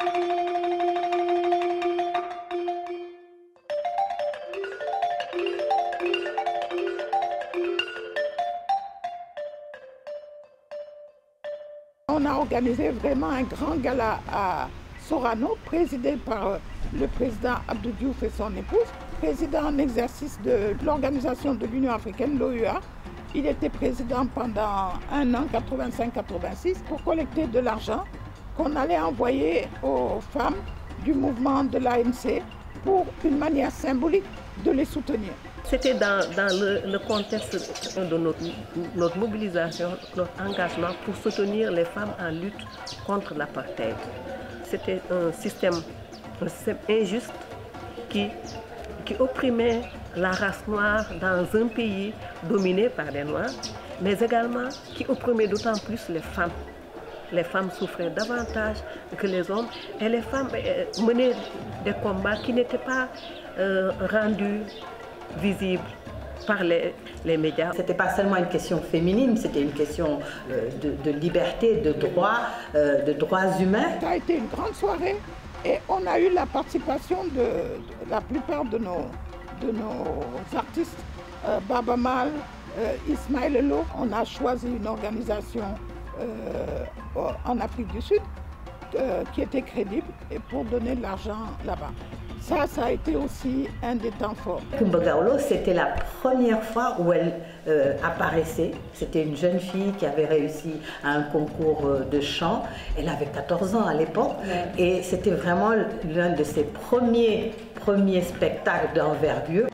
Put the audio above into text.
On a organisé vraiment un grand gala à Sorano, présidé par le président Abdou Diouf et son épouse, président en exercice de l'Organisation de l'Union africaine, l'OUA. Il était président pendant un an, 85-86, pour collecter de l'argent qu'on allait envoyer aux femmes du mouvement de l'ANC pour une manière symbolique de les soutenir. C'était dans le contexte de notre mobilisation, notre engagement pour soutenir les femmes en lutte contre l'apartheid. C'était un système injuste qui opprimait la race noire dans un pays dominé par les Noirs, mais également qui opprimait d'autant plus les femmes. Les femmes souffraient davantage que les hommes et les femmes menaient des combats qui n'étaient pas rendus visibles par les médias. Ce n'était pas seulement une question féminine, c'était une question de liberté, de droits humains. Ça a été une grande soirée et on a eu la participation de la plupart de nos artistes, Baba Mal, Ismaël Lo. On a choisi une organisation en Afrique du Sud qui était crédible et pour donner de l'argent là-bas. Ça a été aussi un des temps forts. Coumba Gawlo, c'était la première fois où elle apparaissait. C'était une jeune fille qui avait réussi à un concours de chant. Elle avait 14 ans à l'époque et c'était vraiment l'un de ses premiers spectacles d'envergure.